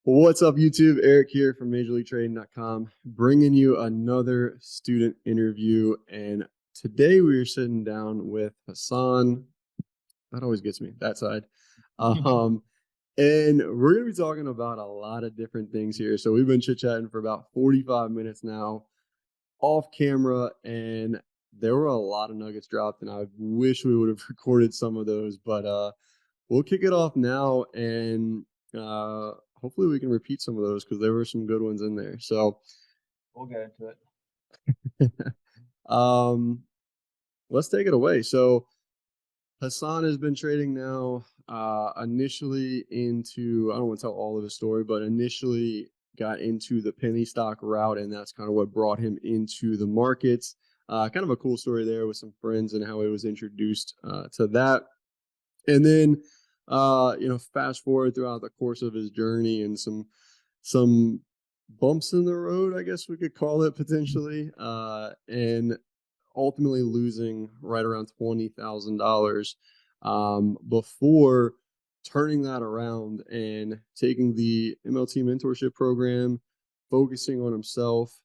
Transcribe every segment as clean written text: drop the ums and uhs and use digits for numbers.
What's up, YouTube? Eric here from MajorLeagueTrading.com, bringing you another student interview. And today we are sitting down with Hassan. That always gets me, that side. Um, and we're going to be talking about a lot of different things here. So we've been chit-chatting for about 45 minutes now off camera, and there were a lot of nuggets dropped, and I wish we would have recorded some of those, but we'll kick it off now, and hopefully we can repeat some of those because there were some good ones in there. So, We'll get into it. um, let's take it away. So, Hassan has been trading now. Initially into, I don't want to tell all of his story, but initially got into the penny stock route, and that's kind of what brought him into the markets. Kind of a cool story there with some friends and how he was introduced to that. And then, fast forward throughout the course of his journey and some bumps in the road, I guess we could call it potentially, and ultimately losing right around $20,000 before turning that around and taking the MLT mentorship program, focusing on himself,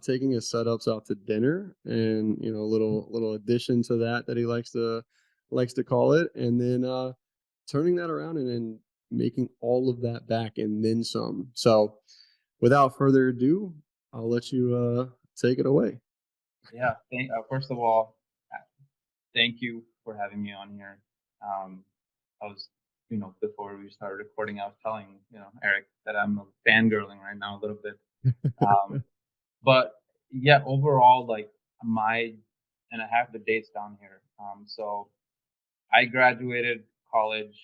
taking his setups out to dinner, and a little addition to that he likes to call it, and then turning that around and then making all of that back and then some. So, without further ado, I'll let you take it away. Yeah. First of all, thank you for having me on here. I was, before we started recording, I was telling, Eric that I'm fangirling right now a little bit. Um, but yeah, overall, like and I have the dates down here. So I graduated college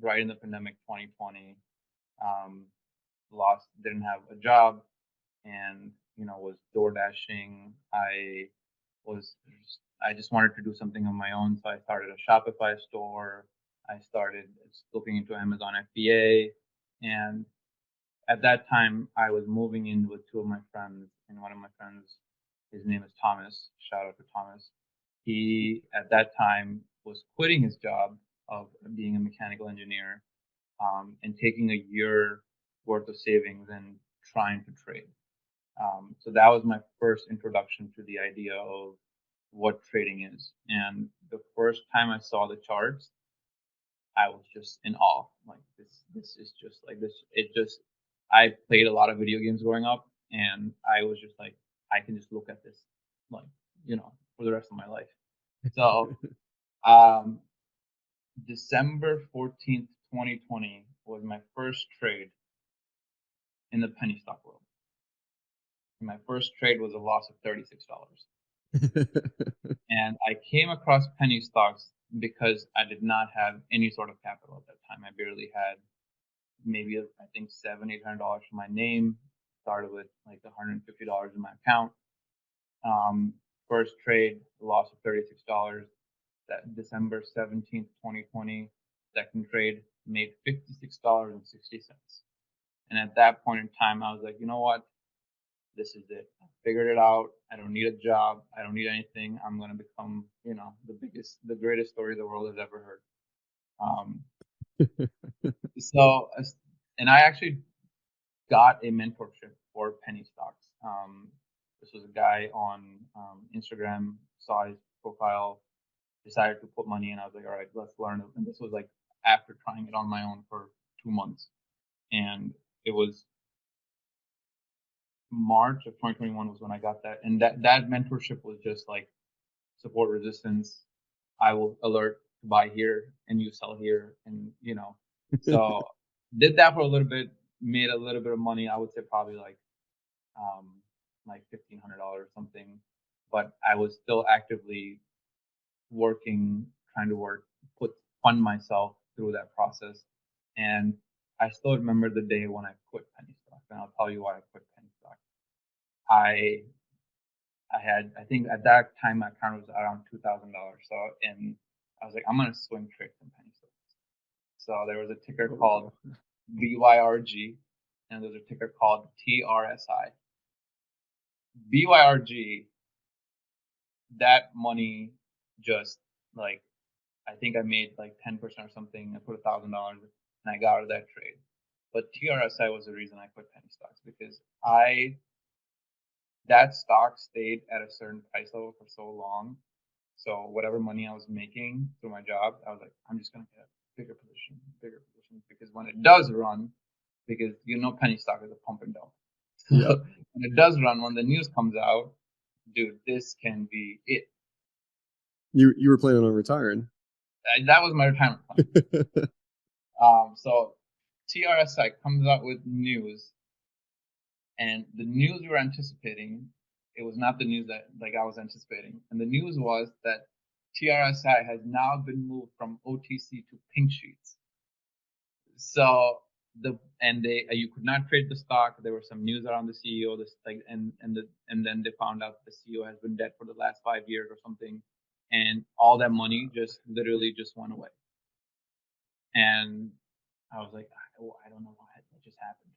right in the pandemic 2020. Um, didn't have a job, and was door dashing. Was I just wanted to do something on my own, so I started a Shopify store. I started looking into Amazon FBA, and at that time I was moving in with two of my friends, and one of my friends, his name is Thomas. Shout out to Thomas. He at that time was quitting his job of being a mechanical engineer, and taking a year worth of savings and trying to trade. So that was my first introduction to the idea of what trading is. And the first time I saw the charts, I was just in awe. Like this is just like this. It just, I played a lot of video games growing up, and I was just like, I can just look at this, like, for the rest of my life. So, um, December 14th, 2020 was my first trade in the penny stock world. My first trade was a loss of $36. And I came across penny stocks because I did not have any sort of capital at that time. I barely had maybe I think $700-800 for my name. Started with like $150 in my account. Um, First trade, loss of $36. That December 17th, 2020. Second trade, made $56.60. And at that point in time, I was like, you know what? This is it. I figured it out. I don't need a job. I don't need anything. I'm gonna become, the greatest story the world has ever heard. Um, so, and I actually got a mentorship for penny stocks. This was a guy on Instagram, saw his profile, decided to put money in. I was like, all right, let's learn. And this was like after trying it on my own for 2 months, and it was March of 2021 was when I got that, and that mentorship was just like support resistance. I will alert to buy here and you sell here, and so did that for a little bit, made a little bit of money. I would say probably um like $1,500 or something, but I was still actively working, trying to put fund myself through that process, and I still remember the day when I quit penny stock, and I'll tell you why I quit penny stock. I I think at that time my account was around $2,000. So, and I was like, I'm gonna swing trade some penny stocks. So there was a ticker Oh, called wow. BYRG, and there's a ticker called TRSI. BYRG, that money just like, I think I made like 10% or something. I put $1,000 and I got out of that trade. But TRSI was the reason I quit penny stocks because I that stock stayed at a certain price level for so long. So whatever money I was making through my job, I was like, I'm just gonna get a bigger position, because when it does run, because penny stock is a pump and dump. Yeah. So when it does run, when the news comes out, dude, this can be it. You were planning on retiring. That was my retirement plan. So TRSI comes out with news, and the news we were anticipating, it was not the news that like I was anticipating. And the news was that TRSI has now been moved from OTC to pink sheets. So they you could not trade the stock. There was some news around the CEO. This like and then they found out the CEO has been dead for the last 5 years or something, and all that money just literally just went away. And I was like, I don't know what just happened.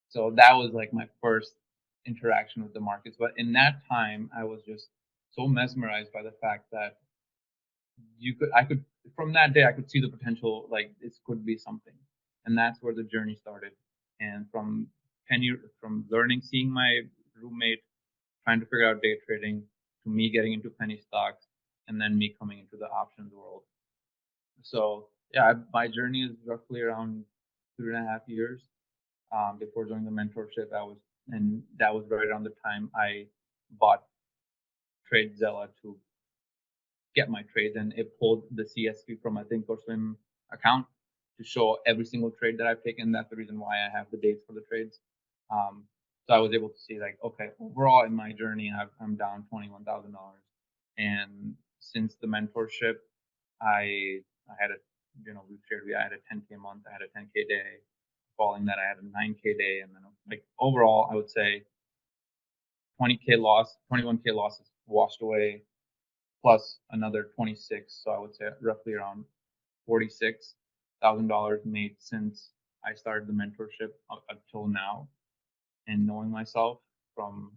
So that was like my first interaction with the markets. But in that time, I was just so mesmerized by the fact that I could, from that day, I could see the potential, like this could be something. And that's where the journey started. And from 10 years, from learning, seeing my roommate trying to figure out day trading, to me getting into penny stocks, and then me coming into the options world. So yeah, my journey is roughly around 3.5 years. Before joining the mentorship, and that was right around the time I bought TradeZella to get my trades, and it pulled the CSV from my Thinkorswim account to show every single trade that I've taken. That's the reason why I have the dates for the trades. Um, so I was able to see like, okay, overall in my journey, I'm down $21,000, and since the mentorship, I had a I had a 10K month, I had a 10K day. Following that, I had a 9K day, and then like overall, I would say 20K loss, 21K losses washed away, plus another 26. So I would say roughly around $46,000 made since I started the mentorship up until now. And knowing myself from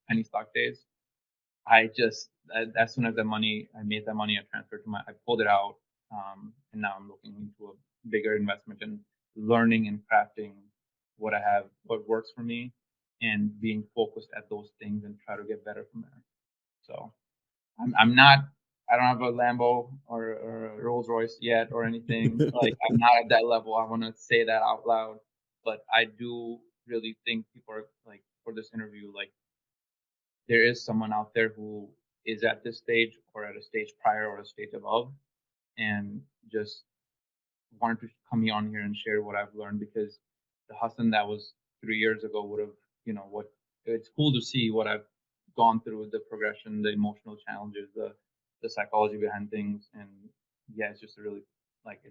penny stock days, I just as soon as I made that money, I transferred I pulled it out, and now I'm looking into a bigger investment and learning and crafting what works for me, and being focused at those things and try to get better from there. So I'm not. I don't have a Lambo or a Rolls Royce yet or anything. Like I'm not at that level. I want to say that out loud, but I do really think people are like for this interview, like there is someone out there who is at this stage or at a stage prior or a stage above, and just wanted to come on here and share what I've learned, because the Hassan that was 3 years ago would have, what it's cool to see what I've gone through with the progression, the emotional challenges, the psychology behind things, and yeah, it's just really like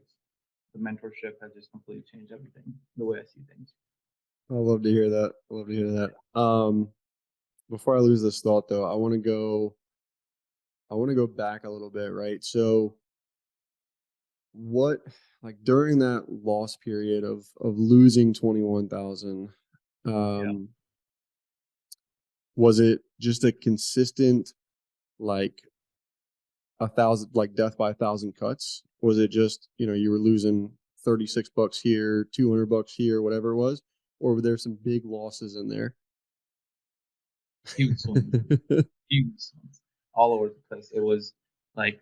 the mentorship has just completely changed everything, the way I see things. I love to hear that. I love to hear that. Before I lose this thought though, I want to go back a little bit, right? So what like during that loss period of losing 21,000, Yeah, um was it just a consistent like a thousand, like death by a thousand cuts? Was it just, you were losing $36 here, $200 here, whatever it was? Or were there some big losses in there? huge swings, huge swings, all over the place. It was like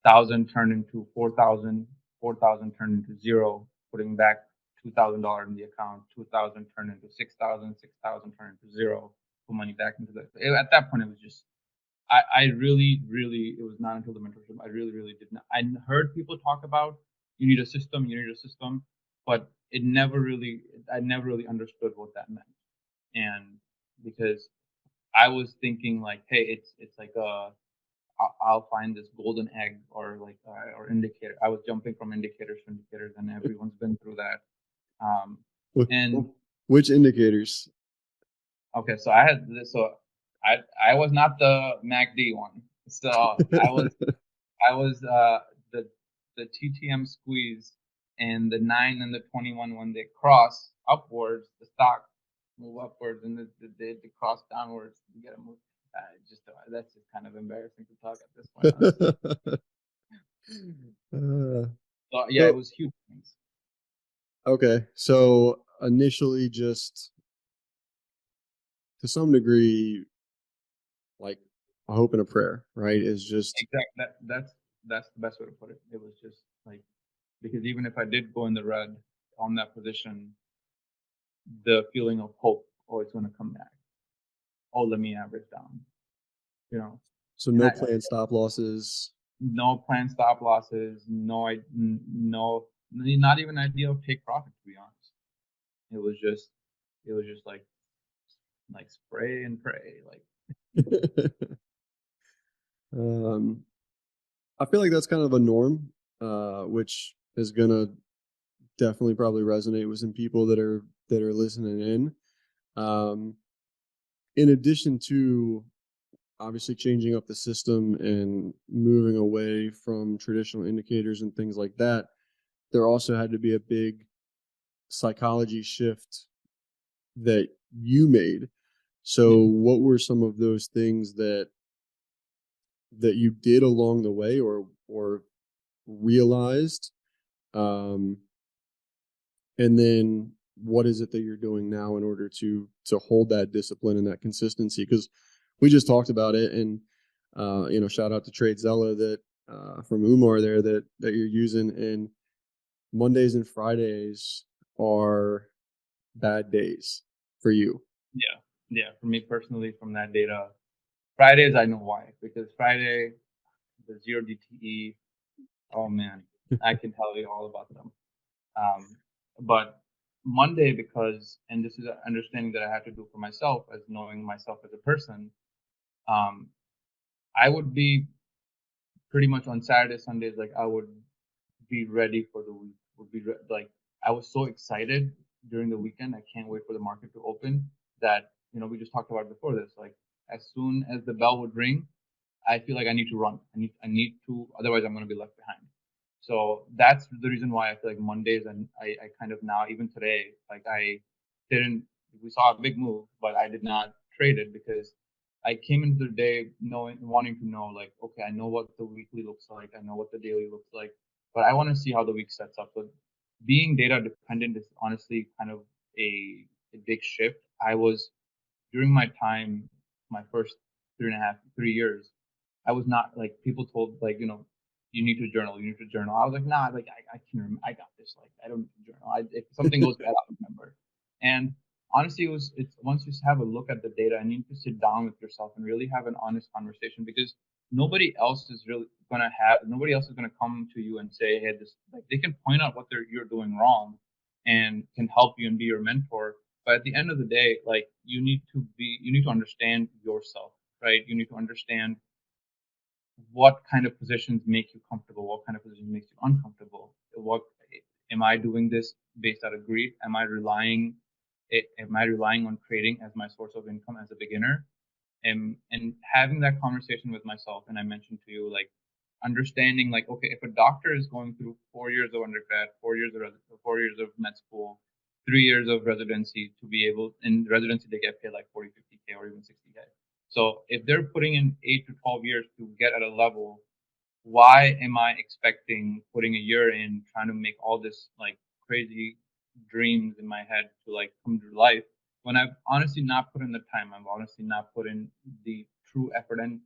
1,000 turned into 4,000, 4,000 turned into zero, putting back $2,000 in the account, 2,000 turned into 6,000, 6,000 turned into zero, put money back into at that point, it was just, I really, really, it was not until the mentorship, I really, really did not. I heard people talk about you need a system, but I never really understood what that meant. And because I was thinking like, hey, it's like I'll find this golden egg or like or indicator. I was jumping from indicators to indicators, and everyone's been through that. Um, Wh- and which indicators? okay, so I had this. So I was not the MACD one. So I was the TTM squeeze, and the 9 and the 21 when they cross upwards, the stock move upwards, and they cross downwards. You get a move. Just that's just kind of embarrassing to talk at this point, honestly. uh, So yeah, it so was huge. Okay. So initially, just to some degree, like a hope and a prayer, right? Is just Exactly. That's the best way to put it. It was just like, because even if I did go in the red on that position, the feeling of hope, oh, it's going to come back. Oh, let me average down. You know, so and no I planned stop losses. no planned stop losses, no, not even an idea of take profit. To be honest, it was just it was just like spray and pray. Like, um, I feel like that's kind of a norm, which is gonna definitely probably resonate with some people that are listening in. Um, in addition to obviously changing up the system and moving away from traditional indicators and things like that, there also had to be a big psychology shift that you made. yeah, So what were some of those things that you did along the way or realized, um, and then what is it that you're doing now in order to hold that discipline and that consistency? Because we just talked about it, and shout out to TradeZella that from Umar there that you're using. And Mondays and Fridays are bad days for you. yeah, yeah. For me personally, from that data, Fridays I know why, because Friday the zero DTE. Oh man, I can tell you all about them. Um, but Monday, because, and this is an understanding that I have to do for myself as knowing myself as a person, um, I would be pretty much on Saturdays, Sundays, like I would be ready for the week. Like I was so excited during the weekend. I can't wait for the market to open. That, we just talked about before this. Like as soon as the bell would ring, I feel like I need to run. I need to, otherwise I'm going to be left behind. So that's the reason why I feel like Mondays, and I kind of now, even today, like I didn't, we saw a big move, but I did not trade it because I came into the day wanting to know, like, okay, I know what the weekly looks like, I know what the daily looks like, but I want to see how the week sets up. So being data dependent is honestly kind of a big shift. I was, during my time, my first 3.5, 3 years, I was not, like, people told, like, you need to journal, you need to journal. I was like, nah, like I got this. Like I don't need to journal. If something goes bad, I'll remember. And honestly, it's once you have a look at the data and you need to sit down with yourself and really have an honest conversation, because nobody else is gonna come to you and say, hey, this, like, they can point out what you're doing wrong and can help you and be your mentor. But at the end of the day, like, you need to understand yourself, right? You need to understand what kind of positions make you comfortable, what kind of positions makes you uncomfortable. What am I doing this based out of greed? Am I relying on trading as my source of income as a beginner? And having that conversation with myself, and I mentioned to you, like, understanding, like, okay, if a doctor is going through 4 years of undergrad, 4 years of med school, 3 years of residency, to be able, in residency they get paid like 40, 50K or even 60K. So if they're putting in 8 to 12 years to get at a level, why am I expecting putting a year in trying to make all this, like, crazy dreams in my head to, like, come to life, when I've honestly not put in the time, I've honestly not put in the true effort. And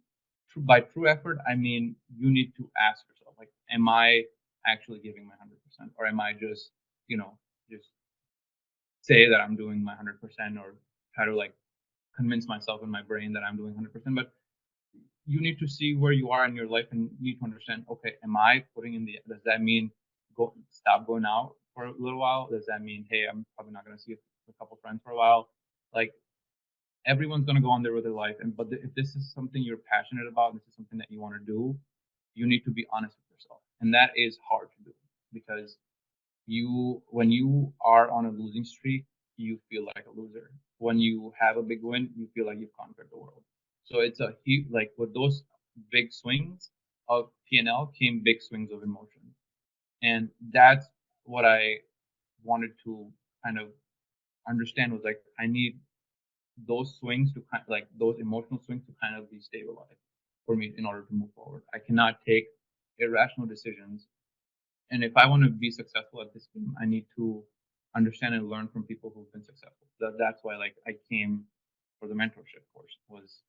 by true effort, I mean you need to ask yourself, like, am I actually giving my 100%, or am I just say that I'm doing my 100%, or try to, like, convince myself in my brain that I'm doing 100%. But you need to see where you are in your life and you need to understand, okay, am I putting in the, does that mean stop going out for a little while? Does that mean, hey, I'm probably not going to see a couple friends for a while? Like, everyone's going to go on there with their life. But if this is something you're passionate about, this is something that you want to do, you need to be honest with yourself. And that is hard to do, because when you are on a losing streak, you feel like a loser. When you have a big win, you feel like you've conquered the world. So it's a huge, like, with those big swings of P&L came big swings of emotion. And that's what I wanted to kind of understand, was like, I need those swings to kind, like, those emotional swings to kind of be stabilized for me in order to move forward. I cannot take irrational decisions. And if I want to be successful at this game, I need to understand and learn from people who've been successful. That's why like I came for the mentorship course. Was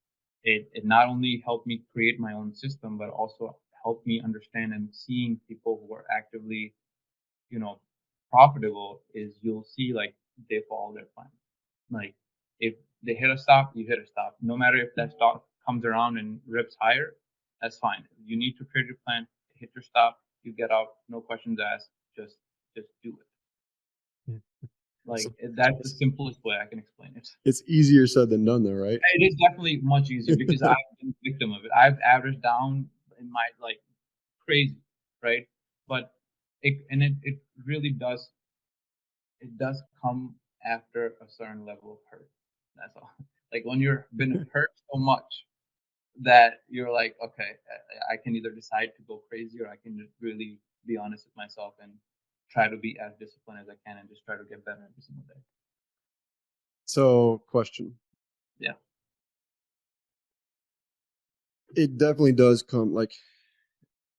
it not only helped me create my own system, but also helped me understand and seeing people who are actively, you know, profitable is you'll see like they follow their plan. Like if they hit a stop, you hit a stop. No matter if that stop comes around and rips higher, that's fine. You need to trade your plan, hit your stop, you get out, no questions asked, just do it. Yeah. Like So that's the it's simplest way I can explain it. it's easier said than done, though, right? It is definitely much easier because I've been a victim of it. I've averaged down in my like crazy, right? But it really does come after a certain level of hurt. That's all. Like when you're been hurt so much that you're like, okay, I can either decide to go crazy or I can just really be honest with myself and try to be as disciplined as I can and just try to get better every single day. So, question. Yeah. It definitely does come like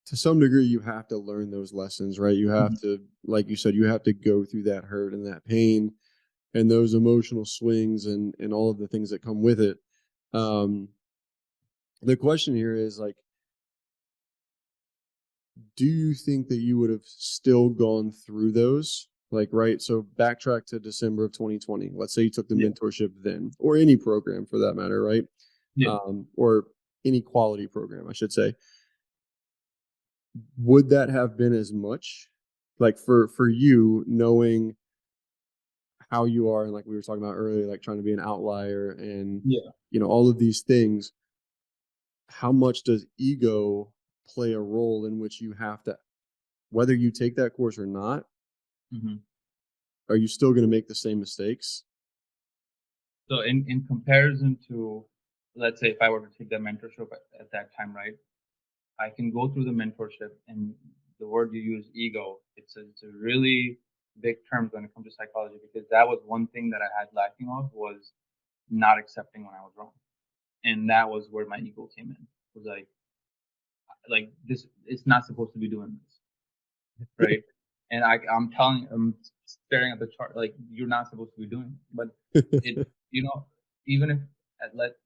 to some degree you have to learn those lessons, right? You have Mhm. to, like you said, you have to go through that hurt and that pain and those emotional swings and all of the things that come with it. Um, the question here is like, do you think that you would have still gone through those? Like, right. So backtrack to December of 2020. Let's say you took the Yeah. mentorship then, or any program for that matter, right? Yeah. Or any quality program, I should say. Would that have been as much, like for you, knowing how you are, and like we were talking about earlier, like trying to be an outlier, and Yeah. all of these things? How much does ego play a role in which you have to, whether you take that course or not, Mhm. are you still going to make the same mistakes? So in comparison to, let's say if I were to take that mentorship at that time, right? I can go through the mentorship and the word you use, ego, it's a really big term when it comes to psychology because that was one thing that I had lacking of was not accepting when I was wrong. And that was where my ego came in. It was like this it's not supposed to be doing this, right? And I'm staring at the chart like you're not supposed to be doing it. But it you know, even if let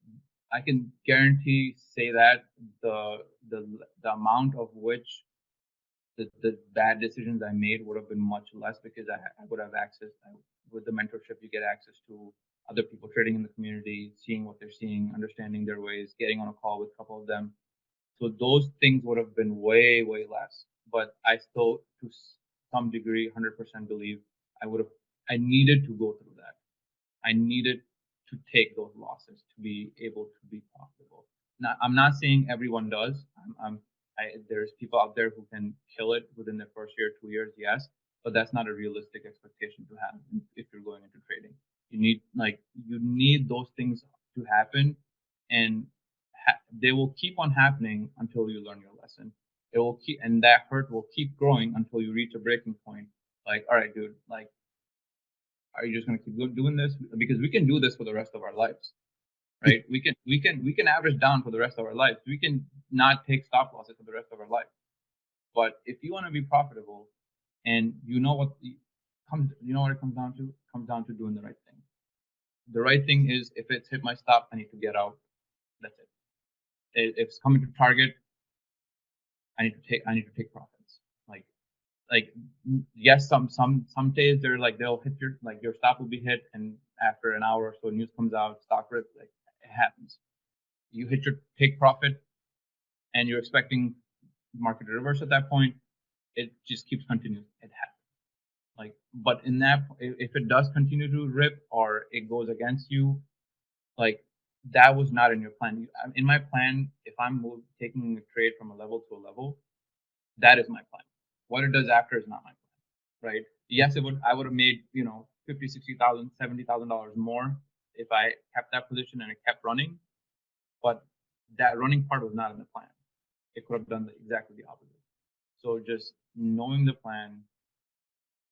I can guarantee say that the the the amount of which the bad decisions I made would have been much less because I would have access with the mentorship. You get access to other people trading in the community, seeing what they're seeing, understanding their ways, getting on a call with a couple of them. So those things would have been way way less. But I still, to some degree, 100% believe I would have. I needed to go through that. I needed to take those losses to be able to be profitable. Now, I'm not saying everyone does. There's people out there who can kill it within their first year, 2 years, yes, but that's not a realistic expectation to have if you're going into trading. You need those things to happen, and they will keep on happening until you learn your lesson. It will keep, and that hurt will keep growing until you reach a breaking point. Like, all right, dude, like are you just going to keep doing this? Because we can do this for the rest of our lives, right? We can average down for the rest of our lives. We can not take stop losses for the rest of our life. But if you want to be profitable, and you know what it comes down to? It comes down to doing the right thing. The right thing is if it's hit my stop, I need to get out. That's it. If it's coming to target, I need to take profits. Like yes, some days they're like they'll hit your stop will be hit, and after an hour or so news comes out, stock rips. Like it happens. You hit your take profit and you're expecting market to reverse at that point. It just keeps continuing. It happens. Like, but in that, if it does continue to rip or it goes against you, like that was not in your plan. In my plan, if taking a trade from a level to a level, that is my plan. What it does after is not my plan, right? Yes, it would. I would have made 50, 60,000, $70,000 more if I kept that position and it kept running. But that running part was not in the plan. It could have done exactly the opposite. So just knowing the plan,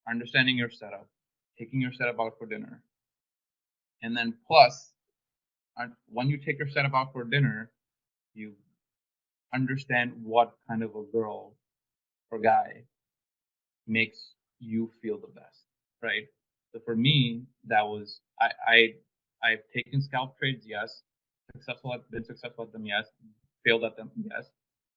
understanding your setup, taking your setup out for dinner, and then plus, when you take your setup out for dinner, you understand what kind of a girl or guy makes you feel the best, right? So for me, that was I've taken scalp trades, yes. Been successful at them, yes. Failed at them, yes.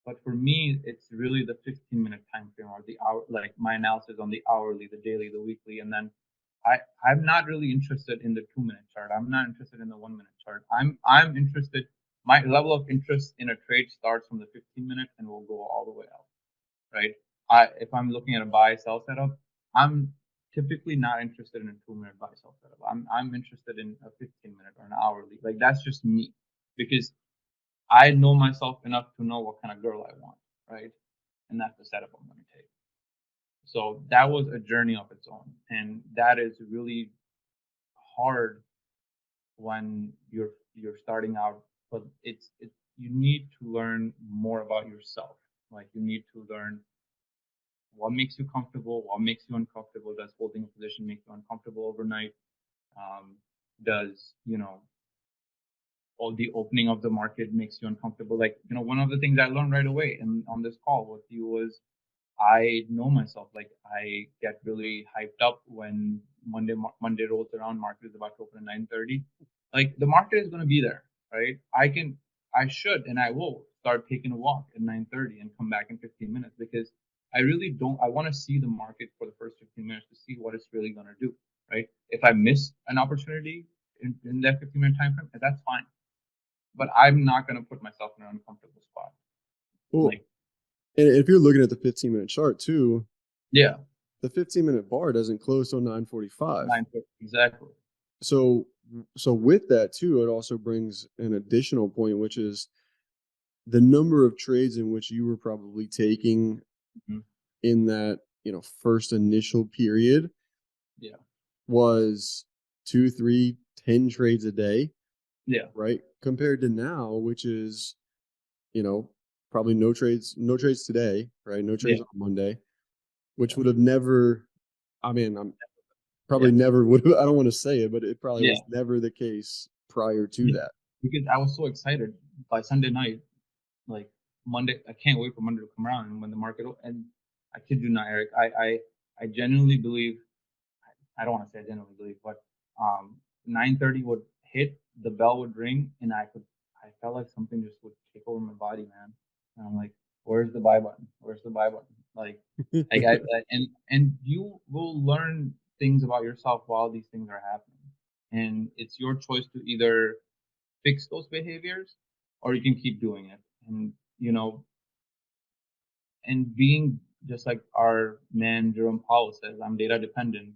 But for me, it's really the 15-minute time frame or the hour, like my analysis on the hourly, the daily, the weekly, and then I'm not really interested in the 2-minute chart. I'm not interested in the 1-minute chart. I'm interested. My level of interest in a trade starts from the 15-minute and will go all the way out, right? If I'm looking at a buy sell setup, I'm typically not interested in a 2-minute buy sell setup. I'm interested in a 15-minute or an hourly. Like that's just me, because I know myself enough to know what kind of girl I want, right? And that's the setup I'm going to take. So that was a journey of its own, and that is really hard when you're starting out. But it's you need to learn more about yourself. Like you need to learn what makes you comfortable, what makes you uncomfortable. Does holding a position make you uncomfortable overnight? Does all the opening of the market makes you uncomfortable? Like one of the things I learned right away and on this call with you was I know myself. Like I get really hyped up when Monday rolls around. Market is about to open at 9:30. Like the market is going to be there, right? I should, and I will start taking a walk at 9:30 and come back in 15 minutes because I really don't. I want to see the market for the first 15 minutes to see what it's really going to do, right? If I miss an opportunity in that 15-minute time frame, that's fine. But I'm not going to put myself in an uncomfortable spot. Well, Like, and if you're looking at the 15-minute chart too, yeah, the 15-minute bar doesn't close till 9:45. 9:30 exactly. So so with that too, it also brings an additional point, which is the number of trades in which you were probably taking Mhm. in that, first initial period Yeah. was 2, 3, 10 trades a day, Yeah. right? Compared to now, which is, you know, probably no trades today, right? No Yeah. trades on Monday, which Yeah. would have never, I mean, I'm Yeah. probably never would have, I don't want to say it, but it probably Yeah. was never the case prior to Yeah. that. Because I was so excited by Sunday night, like Monday. I can't wait for Monday to come around and when the market and I kid you not, Eric. I genuinely believe. I don't want to say I genuinely believe, but 9:30 would hit, the bell would ring, and I felt like something just would take over my body, man. And I'm like, where's the buy button? Where's the buy button? And you will learn things about yourself while these things are happening, and it's your choice to either fix those behaviors or you can keep doing it. And and being just like our man Jerome Powell says, I'm data dependent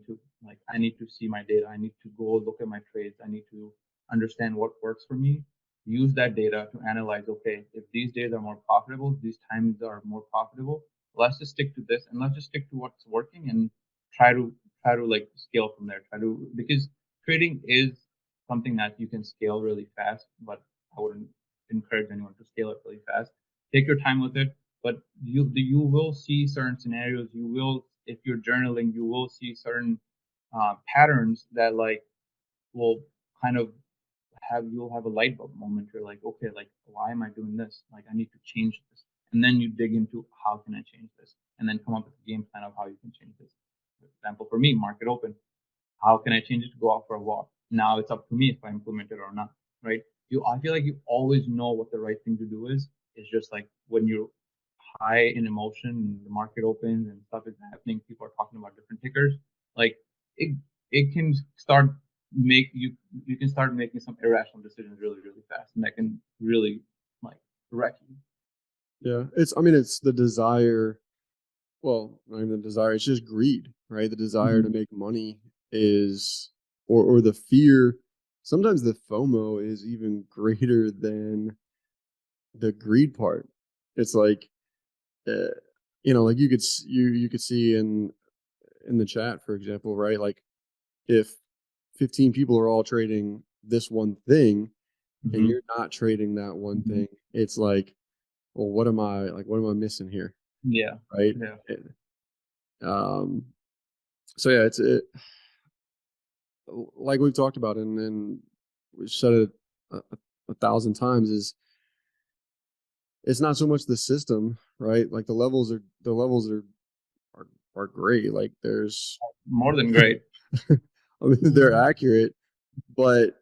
too. Like I need to see my data. I need to go look at my trades. I need to understand what works for me. Use that data to analyze. Okay, if these days are more profitable, these times are more profitable. Let's just stick to this, and let's just stick to what's working, and try to like scale from there. Try to because trading is something that you can scale really fast, but I wouldn't encourage anyone to scale it really fast. Take your time with it, but you will see certain scenarios. You will, if you're journaling, you will see certain patterns that like will kind of you'll have a light bulb moment. You're like, okay, like why am I doing this? Like I need to change this, and then you dig into how can I change this, and then come up with a game plan of how you can change this. For example, for me, market open. How can I change it to go out for a walk? Now it's up to me if I implement it or not, right? I feel like you always know what the right thing to do is. It's just like when you're high in emotion and the market opens and stuff is happening, people are talking about different tickers. Like it, it can start make you can start making some irrational decisions really, really fast, and that can really like wreck you. Yeah, it's the desire. Well, not even the desire, it's just greed, right? The desire Mm-hmm. to make money is, or the fear. Sometimes the FOMO is even greater than the greed part. It's like, uh, like you could see in the chat, for example, right? Like if 15 people are all trading this one thing and Mm-hmm. you're not trading that one Mm-hmm. thing, it's like, well, what am I missing here, Yeah. right? Yeah. Um, so yeah, like we've talked about and we've said it a thousand times, is it's not so much the system, right? Like the levels are are great. Like there's, More than great. I mean, they're accurate, but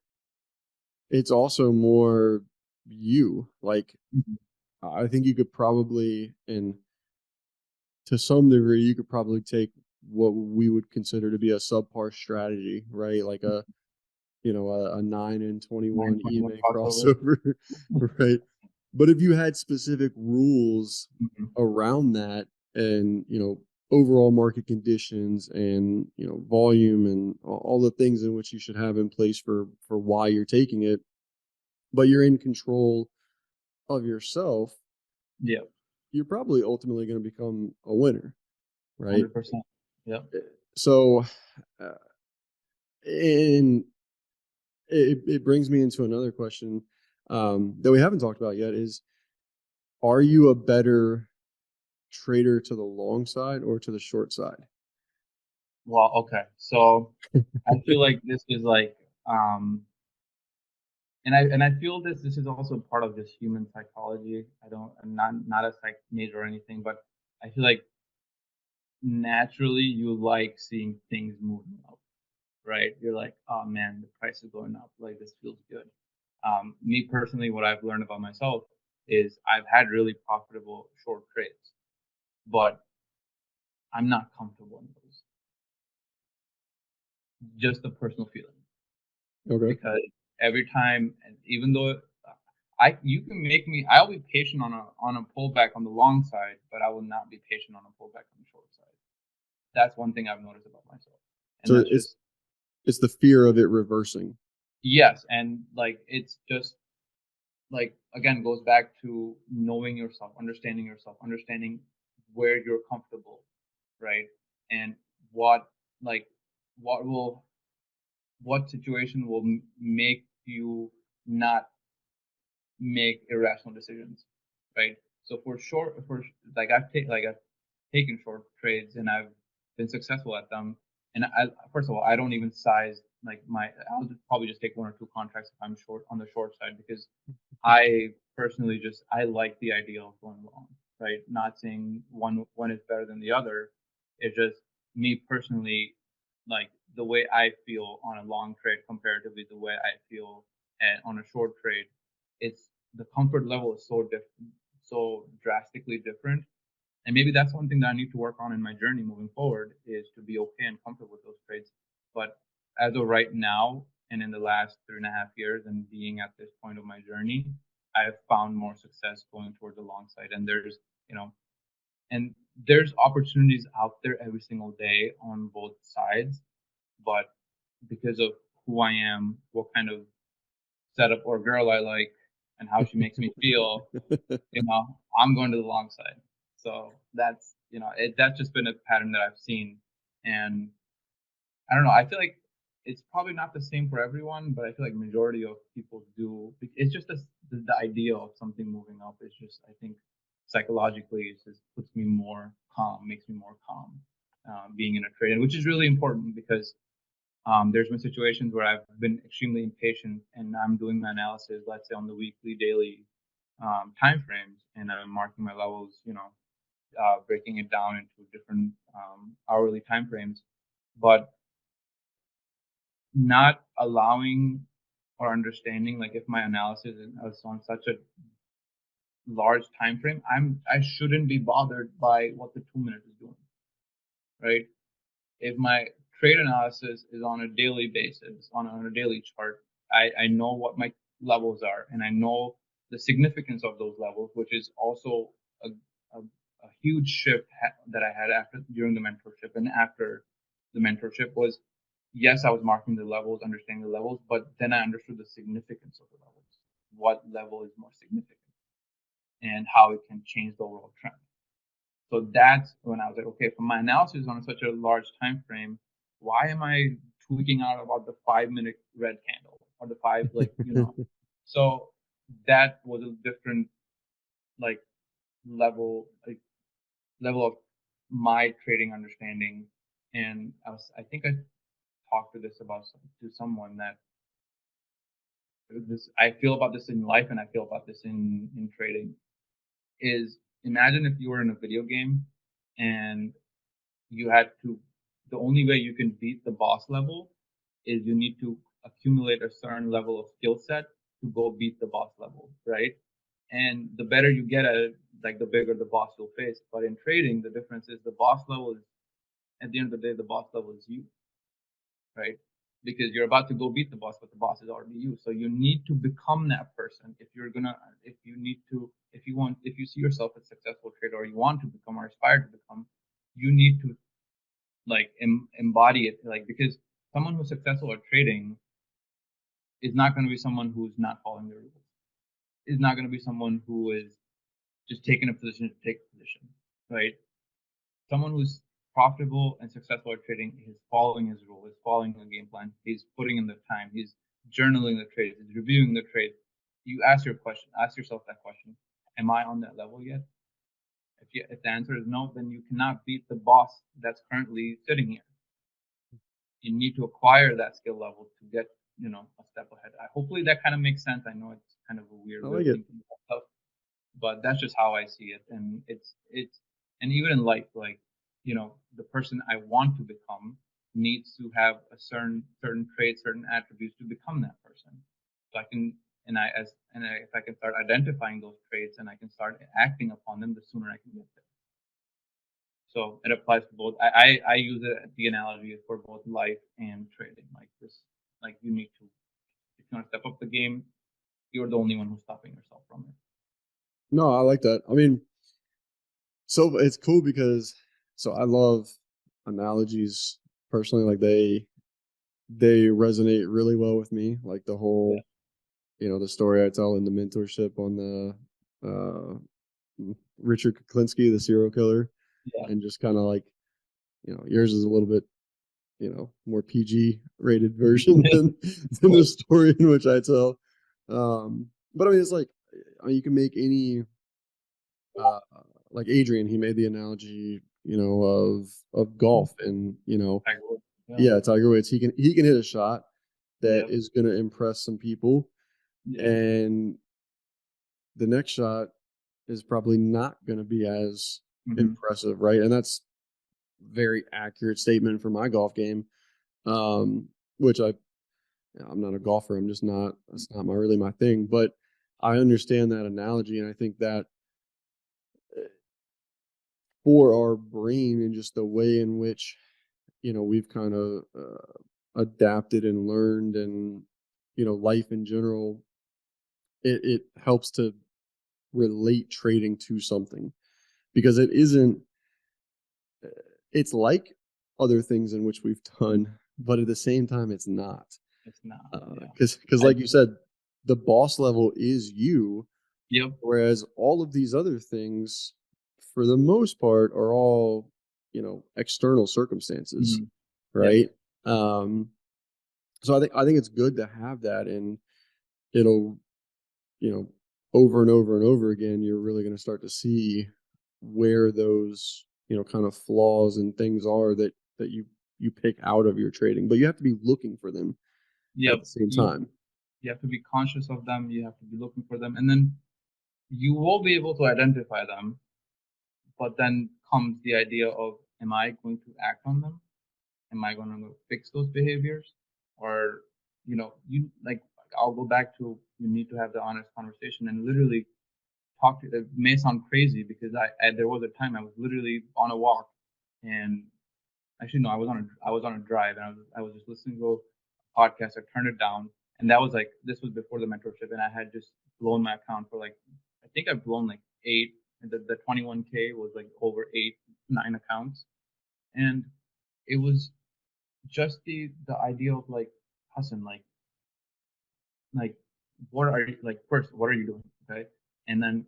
it's also more you. Like Mhm. I think you could probably, and to some degree, you could probably take what we would consider to be a subpar strategy, right? Like a 9 and 21 921 EMA crossover. crossover, right? But if you had specific rules Mhm. around that and, overall market conditions and, volume and all the things in which you should have in place for why you're taking it, but you're in control of yourself, Yeah, you're probably ultimately going to become a winner, right? 100%. Yep. So, uh, and it brings me into another question that we haven't talked about yet is, are you a better trader to the long side or to the short side? Well, okay. So I feel like this is like, um, and I feel this is also part of this human psychology. I'm not a psych major or anything, but I feel like naturally you like seeing things moving up, right? You're like, oh man, the price is going up. Like this feels good. Me personally, what I've learned about myself is I've had really profitable short trades, but I'm not comfortable in those. Just a personal feeling Okay. because every time, and even though I you can make me, I'll be patient on a pullback on the long side, but I will not be patient on a pullback on the short side. That's one thing I've noticed about myself, and So that's it's just it's the fear of it reversing. yes, and like it's just like again goes back to knowing yourself, understanding where you're comfortable, right? And what like what will what situation will make you not make irrational decisions, right? So for I've taken short trades and I've been successful at them. And I first of all, I don't even size like I'll probably just take one or two contracts if I'm short on the short side because I personally just I like the idea of going long, right? Not saying one is better than the other. It's just me personally, like the way I feel on a long trade comparatively the way I feel on a short trade. It's the comfort level is so different, so drastically different, and maybe that's one thing that I need to work on in my journey moving forward is to be okay and comfortable with those trades. But as of right now, and in the last 3.5 years, and being at this point of my journey, I have found more success going towards the long side. And you know, and there's opportunities out there every single day on both sides. But because of who I am, what kind of setup or girl I like, and how she makes me feel, I'm going to the long side. So that's just been a pattern that I've seen. And I don't know, I feel like it's probably not the same for everyone, but I feel like majority of people do. It's just the idea of something moving up is just, I think, psychologically, it just puts me more calm, makes me more calm being in a trade, which is really important because there's been situations where I've been extremely impatient and I'm doing my analysis, let's say on the weekly, daily time frames, and I'm marking my levels, breaking it down into different hourly time frames, but not allowing or understanding like if my analysis is on such a large time frame, I shouldn't be bothered by what the 2 minute is doing, right? If my trade analysis is on a daily basis, on a daily chart, I know what my levels are and I know the significance of those levels, which is also a, a, a huge shift that I had after during the mentorship and after the mentorship was yes, I was marking the levels, understanding the levels, but then I understood the significance of the levels. What level is more significant and how it can change the overall trend. So that's when I was like, okay, for my analysis on such a large time frame, why am I tweaking out about the 5 minute red candle or the five So that was a different like like level of my trading understanding. And I think I talked to this about to someone that this I feel about this in life and I feel about this in trading is imagine if you were in a video game and you had to, the only way you can beat the boss level is you need to accumulate a certain level of skill set to go beat the boss level, right? And the better you get at it, like the bigger the boss you'll face. But in trading, the difference is the boss level is, at the end of the day, the boss level is you, right? Because you're about to go beat the boss, but the boss is already you. So you need to become that person. If you're gonna, if you need to, if you want, if you see yourself as a successful trader, or you want to become or aspire to become, you need to like embody it. Like, because someone who's successful at trading is not going to be someone who's not following the rules. Is not going to be someone who is just taking a position to take a position, right? Someone who's profitable and successful at trading is following his rule, is following a game plan, he's putting in the time, he's journaling the trades, he's reviewing the trades. You ask yourself that question: am I on that level yet? If the answer is no, then you cannot beat the boss that's currently sitting here. You need to acquire that skill level to get, a step ahead. Hopefully that kind of makes sense. I know it's kind of a I weird way like of it. thinking about stuff, but that's just how I see it. And it's and even in life, like, the person I want to become needs to have a certain traits, certain attributes to become that person. So I can, if I can start identifying those traits and I can start acting upon them, the sooner I can get there. So it applies to both. I use it, the analogy for both life and trading. Like this, like you need to, if you want to step up the game, you're the only one who's stopping yourself from it. No, I like that. I mean, so it's cool because so I love analogies personally. Like they resonate really well with me. Like the Yeah. whole, the story I tell in the mentorship on the Richard Kuklinski, the serial killer, Yeah. and just kind of like, yours is a little bit, more PG rated version than the story in which I tell. But I mean, it's like you can make any, uh, like Adrian, he made the analogy, of golf, and I would. Yeah. yeah, Tiger Woods, he can hit a shot that Yep. is going to impress some people, Yeah. and the next shot is probably not going to be as Hmm. impressive, right? And that's very accurate statement for my golf game. Which I'm not a golfer. I'm just not. That's not really my thing. But I understand that analogy, and I think that for our brain and just the way in which we've kind of adapted and learned, and life in general, it helps to relate trading to something, because it isn't. It's like other things in which we've done, but at the same time, it's not. It's not. Yeah. Because I. like you said, the boss level is you, Yep. whereas all of these other things, for the most part, are all external circumstances, Hmm. Yep. right? Um, so I think it's good to have that, and it'll you know over and over and over again, you're really going to start to see where those kind of flaws and things are that you pick out of your trading, but you have to be looking for them at Yep. the same You time. you have to be conscious of them. You have to be looking for them, and then you will be able to identify them. But then comes the idea of, am I going to act on them? Am I going to fix those behaviors? Or, you like, I'll go back to, you need to have the honest conversation and literally talk to. It may sound crazy because there was a time I was literally on a walk, and actually no, I was on a drive, and I was just listening to a podcast. I turned it down, and that was like, this was before the mentorship, and I had just blown my account for like, I think I've blown like eight, and the 21K was like over 8, 9 accounts, and it was just the idea of like, Hassan, like what are you, like, first, what are you doing, okay? And then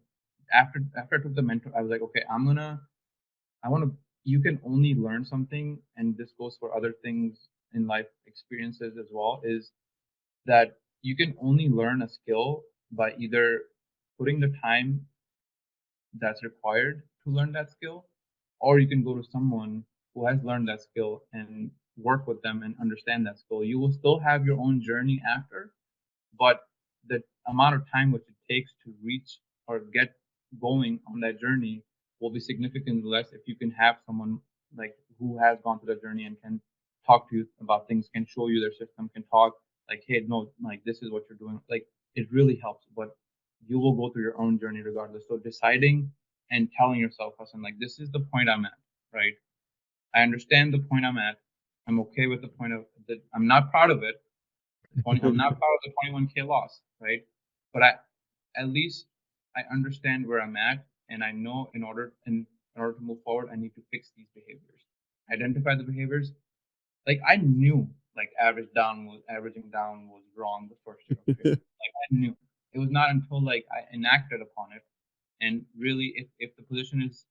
after I took the mentor, I was like, okay, I want to, you can only learn something, and this goes for other things in life experiences as well, is that you can only learn a skill by either putting the time that's required to learn that skill, or you can go to someone who has learned that skill and work with them and understand that skill. You will still have your own journey after, but the amount of time which it takes to reach or get going on that journey will be significantly less if you can have someone like who has gone through the journey and can talk to you about things, can show you their system, can talk like, hey, no, like this is what you're doing. Like it really helps, but you will go through your own journey regardless. So deciding and telling yourself, Hassan, like this is the point I'm at, right? I understand the point I'm at. I'm okay with the point of that. I'm not proud of it. I'm not proud of the 21K loss, right? But at least I understand where I'm at, and I know in order to move forward, I need to fix these behaviors, identify the behaviors. Like I knew, like averaging down was wrong the first year of trading. Like I knew. It was not until like I enacted upon it, and really, if the position is,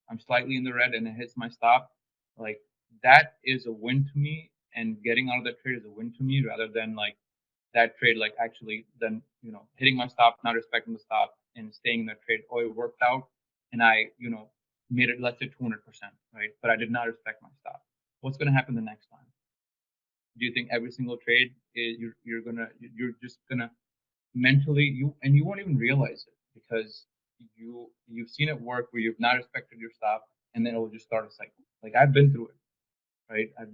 I'm slightly in the red and it hits my stop, like that is a win to me, and getting out of that trade is a win to me rather than like that trade, like actually then, hitting my stop, not respecting the stop, and staying in that trade. Oh, it worked out, and I, made it, let's say 200%, right? But I did not respect my stop. What's going to happen the next time? Do you think every single trade is you're just gonna mentally, you won't even realize it because you've seen it work where you've not respected your stop, and then it will just start a cycle. Like I've been through it, right? I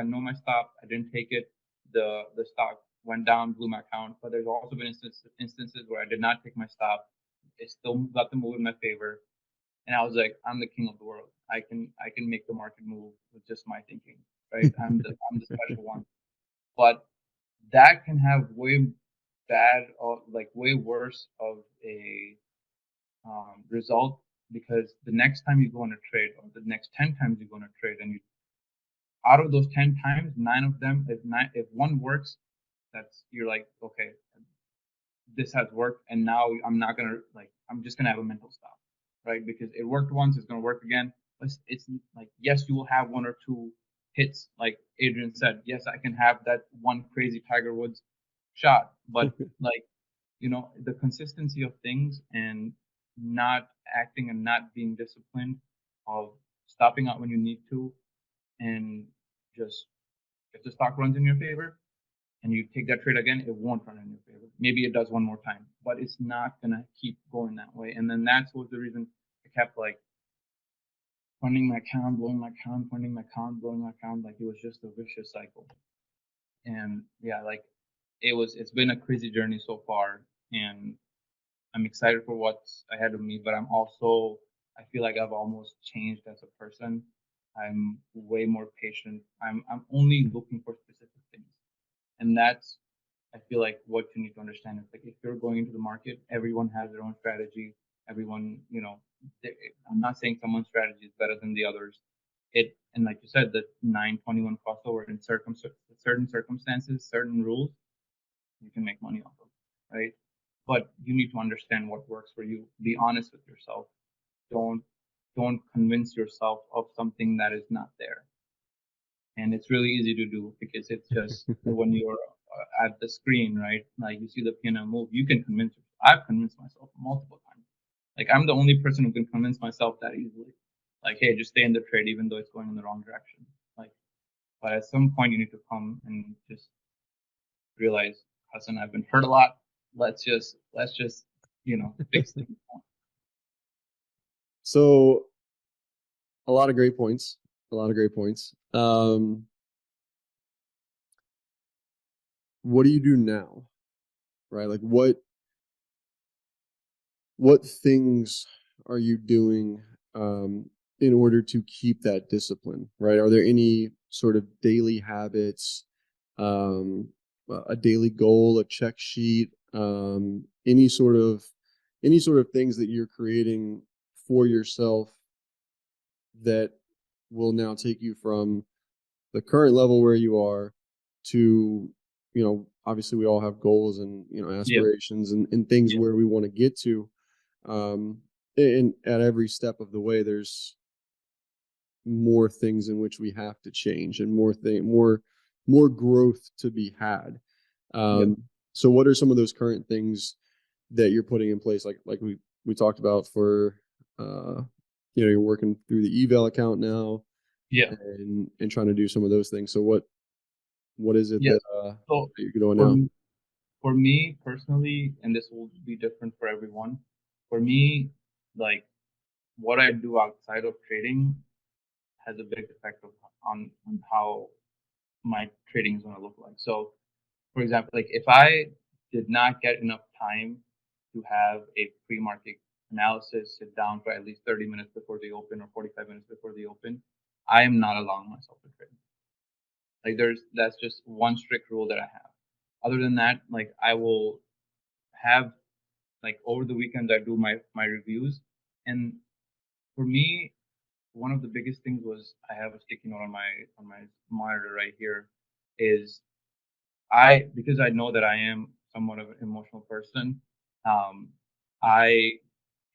know my stop. I didn't take it. The stock went down, blew my account. But there's also been instances where I did not take my stop. It still got the move in my favor, and I was like, I'm the king of the world. I can make the market move with just my thinking, right? I'm the special one. But that can have way bad or like way worse of a result, because the next time you go on a trade, or the next 10 times you go on a trade, and you, out of those 10 times, nine of them, if one works, that's, you're like, okay, this has worked, and now I'm not gonna, like, I'm just gonna have a mental stop, right? Because it worked once, it's gonna work again. But it's like, yes, you will have one or two hits, like Adrian said. Yes, I can have that one crazy Tiger Woods shot, but like, the consistency of things, and not acting and not being disciplined, of stopping out when you need to, and just, if the stock runs in your favor and you take that trade again, it won't run in your favor. Maybe it does one more time, but it's not gonna keep going that way. And then that's was the reason I kept like funding my account, blowing my account, funding my account, blowing my account. Like it was just a vicious cycle. And yeah, like it's been a crazy journey so far, and I'm excited for what's ahead of me. But I feel like I've almost changed as a person. I'm way more patient. I'm only looking for specific things, and that's, I feel like, what you need to understand is like, if you're going into the market, everyone has their own strategy. Everyone, I'm not saying someone's strategy is better than the others. And like you said, the 921 crossover in certain circumstances, certain rules, you can make money off of, right? But you need to understand what works for you. Be honest with yourself. Don't don't convince yourself of something that is not there. And it's really easy to do because it's just when you're at the screen, right? Like you see the piano move, you can convince yourself. I've convinced myself multiple times. Like I'm the only person who can convince myself that easily. Like, hey, just stay in the trade even though it's going in the wrong direction. Like, but at some point you need to come and just realize, Hassan, I've been hurt a lot. Let's just fix things. So a lot of great points. A lot of great points. What do you do now? Right? Like what things are you doing in order to keep that discipline? Right? Are there any sort of daily habits, um, a daily goal, a check sheet, any sort of things that you're creating for yourself that will now take you from the current level where you are to, obviously we all have goals and, Yeah, aspirations and things yeah, where we want to get to. Um, and at every step of the way, there's more things in which we have to change and more growth to be had. yeah, So what are some of those current things that you're putting in place? Like we talked about for, uh, you're working through the eval account now yeah, and trying to do some of those things. So what is it yeah. that So you're doing for now? for me personally, and this will be different for everyone. For me, like what I do outside of trading has a big effect on how my trading is going to look like. So, for example, like if I did not get enough time to have a pre-market analysis, sit down for at least 30 minutes before the open or 45 minutes before the open, I am not allowing myself to trade. Like that's just one strict rule that I have. Other than that, like I will have like over the weekends I do my reviews, and for me, one of the biggest things was I have a sticky note on my monitor right here. Is I because I know that I am somewhat of an emotional person. Um, I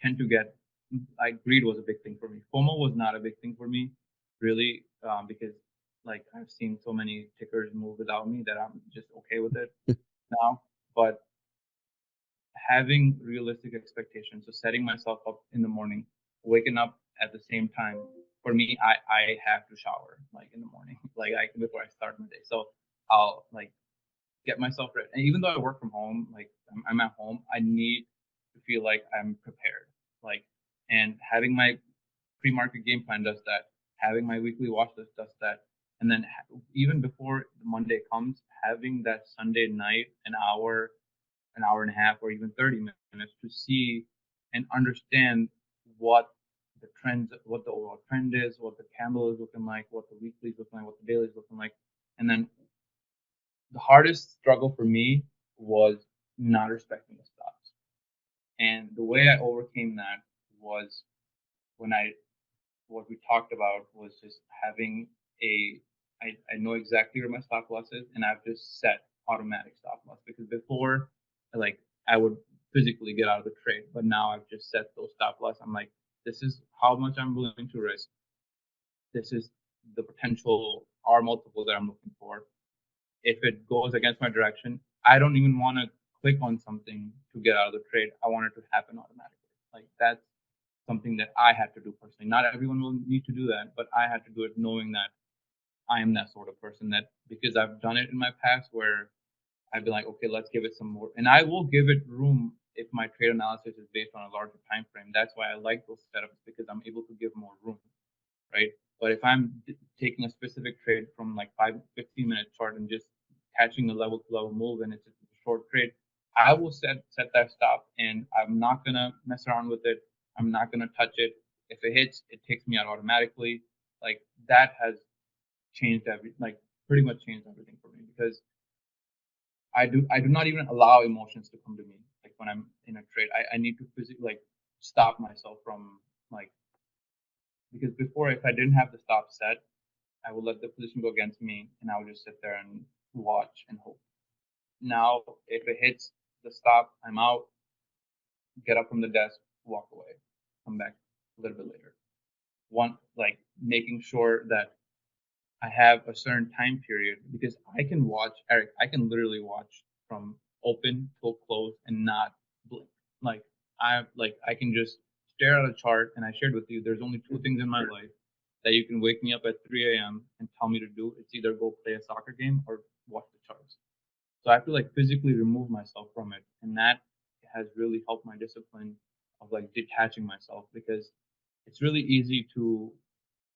tend to get like greed was a big thing for me. FOMO was not a big thing for me, really, because like I've seen so many tickers move without me that I'm just okay with it now. But having realistic expectations, so setting myself up in the morning, waking up at the same time. For me, I have to shower like in the morning, like I before I start my day. So I'll like get myself ready. And even though I work from home, like I'm at home, I need to feel like I'm prepared. Like, and having my pre-market game plan does that. Having my weekly watch list does that. And then even before Monday comes, having that Sunday night, an hour and a half, or even 30 minutes to see and understand what the trends, what the overall trend is, what the candle is looking like, what the weekly is looking like, what the daily is looking like. And then the hardest struggle for me was not respecting the stops. And the way I overcame that was when what we talked about was just having I know exactly where my stop loss is, and I've just set automatic stop loss because before, like I would physically get out of the trade, but now I've just set those stop loss. I'm like, this is how much I'm willing to risk. This is the potential R multiple that I'm looking for. If it goes against my direction, I don't even want to click on something to get out of the trade. I want it to happen automatically. Like that's something that I had to do personally. Not everyone will need to do that, but I had to do it knowing that I am that sort of person that because I've done it in my past where I've been like, okay, let's give it some more. And I will give it room if my trade analysis is based on a larger time frame. That's why I like those setups because I'm able to give more room, right? But if I'm taking a specific trade from like 15 minute chart and just catching a level to level move and it's a short trade, I will set that stop and I'm not gonna mess around with it. I'm not gonna touch it. If it hits, it takes me out automatically. Like that has changed like pretty much changed everything for me because I do not even allow emotions to come to me. Like when I'm in a trade, I need to physically like stop myself from like because before if I didn't have the stop set, I would let the position go against me and I would just sit there and watch and hope. Now, if it hits the stop, I'm out, get up from the desk, walk away, come back a little bit later. One, like making sure that I have a certain time period because I can watch, Eric, I can literally watch from open till close and not blink. Like, I can just stare at a chart and I shared with you, there's only two things in my life that you can wake me up at 3 a.m. and tell me to do. It's either go play a soccer game or watch the charts. So I have to like physically remove myself from it. And that has really helped my discipline of like detaching myself because it's really easy to,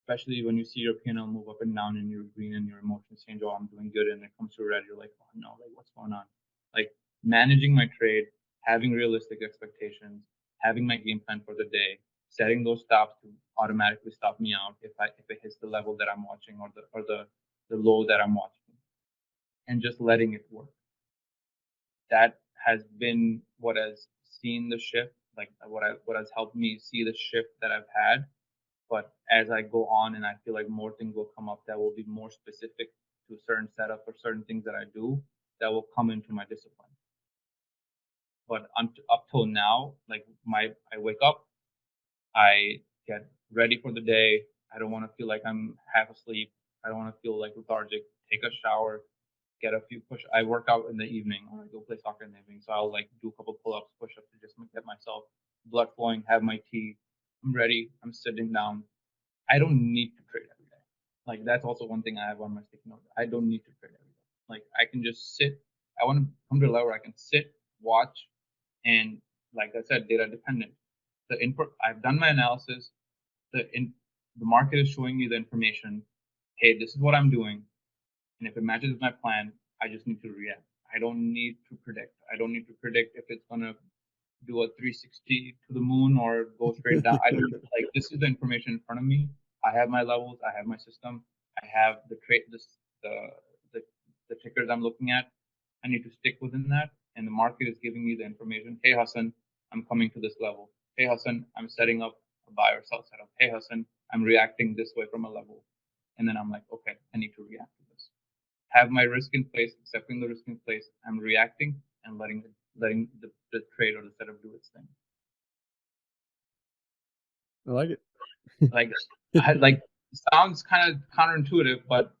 especially when you see your P&L move up and down and you're green and your emotions change, oh, I'm doing good. And it comes to red, you're like, oh no, like what's going on? Like managing my trade, having realistic expectations, having my game plan for the day, setting those stops to automatically stop me out if it hits the level that I'm watching or the low that I'm watching and just letting it work. That has been what has seen the shift, like what has helped me see the shift that I've had. But as I go on and I feel like more things will come up that will be more specific to certain setups or certain things that I do that will come into my discipline. But up till now, like I wake up, I get ready for the day. I don't want to feel like I'm half asleep. I don't want to feel like lethargic. Take a shower, get a few push. I work out in the evening or I go play soccer in the evening. So I'll like do a couple pull ups, push ups to just get myself blood flowing, have my tea. I'm ready. I'm sitting down. I don't need to trade every day. Like that's also one thing I have on my sticky note. I don't need to trade every day. Like I can just sit. I want to come to a level where I can sit, watch, and like I said, data dependent. The input I've done my analysis. The in the market is showing me the information. Hey, this is what I'm doing. And if it matches with my plan, I just need to react. I don't need to predict. I don't need to predict if it's going to do a 360 to the moon or go straight down. I don't like this is the information in front of me. I have my levels. I have my system. I have the trade, the, the, the tickers I'm looking at. I need to stick within that. And the market is giving me the information. Hey, Hassan, I'm coming to this level. Hey, Hassan, I'm setting up a buy or sell setup. Hey, Hassan, I'm reacting this way from a level. And then I'm like, okay, I need to react to this. Have my risk in place, accepting the risk in place. I'm reacting and letting the trade or the setup do its thing. I like it. Like I like sounds kind of counterintuitive, but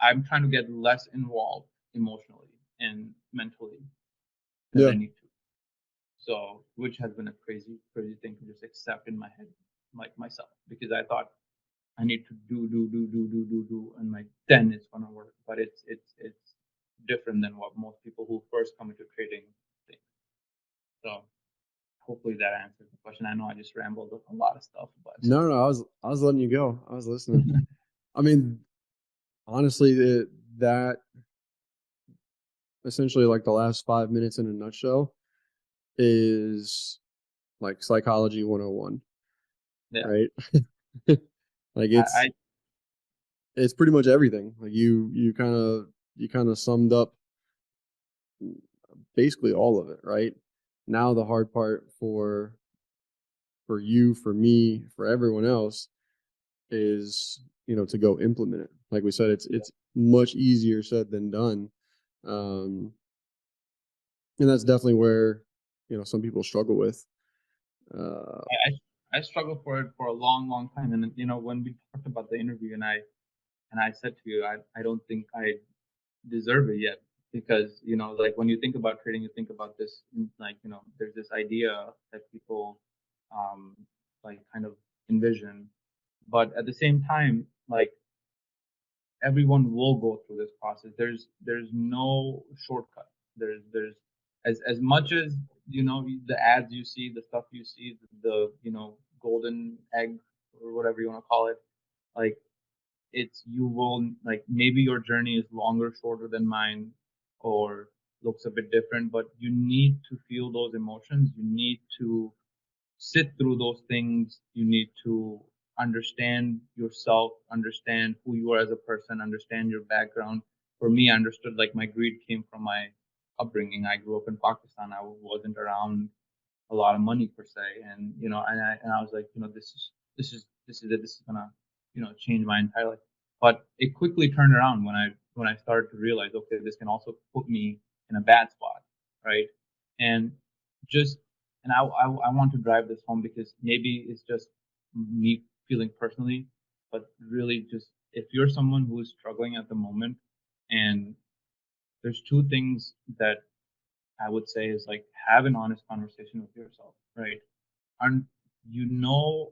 I'm trying to get less involved emotionally and mentally than I Yeah. need to. So, which has been a crazy thing to just accept in my head, like myself, because I thought I need to do, and like then it's gonna work. But it's different than what most people who first come into trading think. So, hopefully that answers the question. I know I just rambled a lot of stuff, but No, no, I was letting you go. I was listening. I mean, honestly, that essentially like the last 5 minutes in a nutshell is like psychology 101, yeah, right? Like I it's pretty much everything. Like you kind of summed up basically all of it, right? Now the hard part for you, for me, for everyone else is, to go implement it. Like we said, it's much easier said than done. Um, and that's definitely where, some people struggle with. Uh, I struggled for it for a long time, and when we talked about the interview, and I said to you, I don't think I deserve it yet because like when you think about trading, you think about this like there's this idea that people um like kind of envision, but at the same time, like everyone will go through this process. There's no shortcut. There's as much as the ads you see, the stuff you see, the golden egg or whatever you want to call it, like it's you will like maybe your journey is longer, shorter than mine, or looks a bit different, but you need to feel those emotions. You need to sit through those things. You need to understand yourself, understand who you are as a person, understand your background. For me, I understood like my greed came from my upbringing. I grew up in Pakistan. I wasn't around a lot of money per se, and I was like, this is it. This is gonna change my entire life. But it quickly turned around when I started to realize, okay, this can also put me in a bad spot, right? And just and I want to drive this home because maybe it's just me feeling personally, but really just if you're someone who is struggling at the moment, and there's two things that I would say is like have an honest conversation with yourself, right? And you know,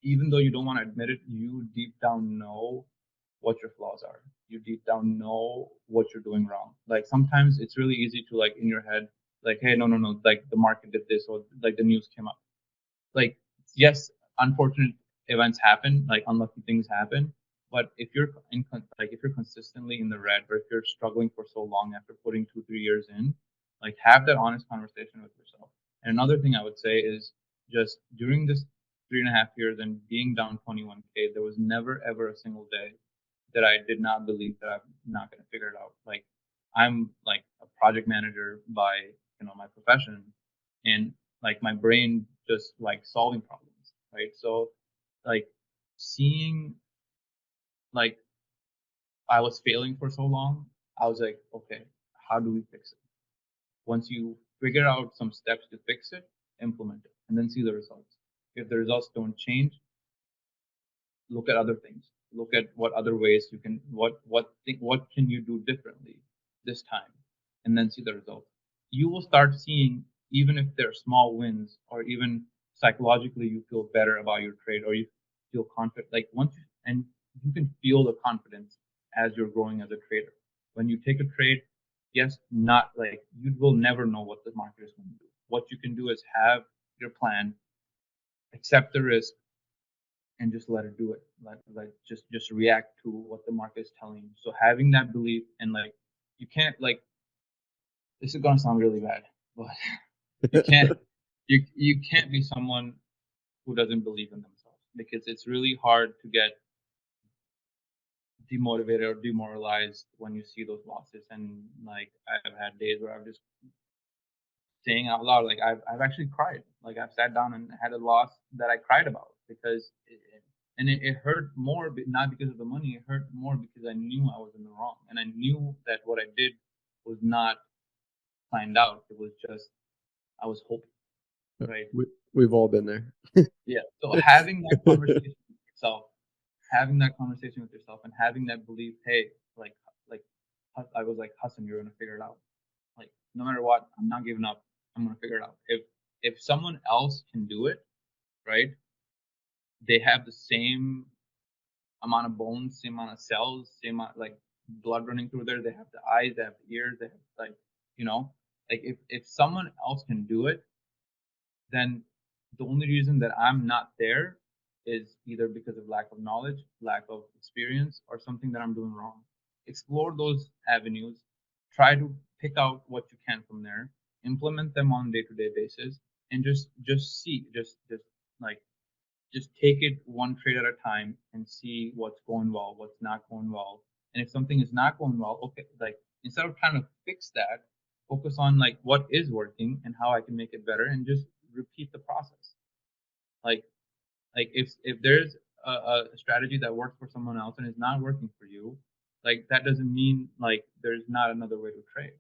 even though you don't want to admit it, you deep down know what your flaws are. You deep down know what you're doing wrong. Like sometimes it's really easy to like in your head, like, hey, no, like the market did this or like the news came up. Like, yes, unfortunate events happen, like unlucky things happen. But if you're like if you're consistently in the red, or if you're struggling for so long after putting 2 3 years in, like have that honest conversation with yourself. And another thing I would say is just during this 3.5 years and being down 21K, there was never ever a single day that I did not believe that I'm not going to figure it out. Like I'm like a project manager by my profession, and like my brain just like solving problems, right? So like seeing like I was failing for so long, I was like, okay, how do we fix it? Once you figure out some steps to fix it, implement it, and then see the results. If the results don't change, look at other things. Look at what other ways you can what can you do differently this time, and then see the results. You will start seeing, even if they're small wins, or even psychologically you feel better about your trade, or you feel confident. Like once you, and you can feel the confidence as you're growing as a trader. When you take a trade, yes, not like you will never know what the market is going to do. What you can do is have your plan, accept the risk, and just let it do it. Like just react to what the market is telling you. So having that belief, and like you can't like, this is gonna sound really bad, but you can't you can't be someone who doesn't believe in themselves, because it's really hard to get demotivated or demoralized when you see those losses. And like I've had days where I've just saying out loud, like I've actually cried. Like I've sat down and had a loss that I cried about, because it hurt more, but not because of the money. It hurt more because I knew I was in the wrong, and I knew that what I did was not planned out. It was just I was hoping, right? We've all been there. Yeah. So having that conversation with yourself, having that conversation with yourself, and having that belief, hey, like like I was like, Hassan, you're gonna figure it out. Like no matter what, I'm not giving up. I'm gonna figure it out. If someone else can do it, right? They have the same amount of bones, same amount of cells, same amount like blood running through there. They have the eyes, they have the ears, they have like you know, like if someone else can do it, then the only reason that I'm not there is either because of lack of knowledge, lack of experience, or something that I'm doing wrong. Explore those avenues, try to pick out what you can from there, implement them on a day-to-day basis, and just see, just like just take it one trade at a time and see what's going well, what's not going well. And if something is not going well, okay, like instead of trying to fix that, focus on like what is working and how I can make it better, and just repeat the process. Like if there's a strategy that works for someone else and is not working for you, like that doesn't mean like there's not another way to trade.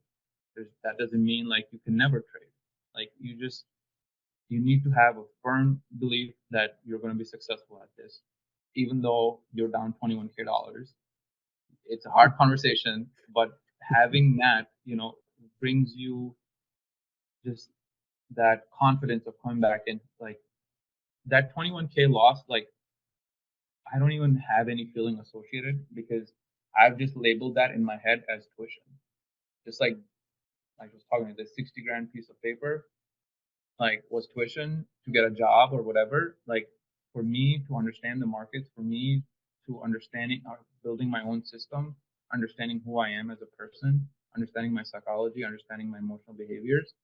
That doesn't mean like you can never trade. Like you need to have a firm belief that you're going to be successful at this, even though you're down 21K dollars. It's a hard conversation, but having that, brings you just that confidence of coming back. And like that 21K loss, like I don't even have any feeling associated, because I've just labeled that in my head as tuition. Just like I was talking about this 60 grand piece of paper, like was tuition to get a job or whatever. Like for me to understand the markets, for me to understanding building my own system, understanding who I am as a person, understanding my psychology, understanding my emotional behaviors,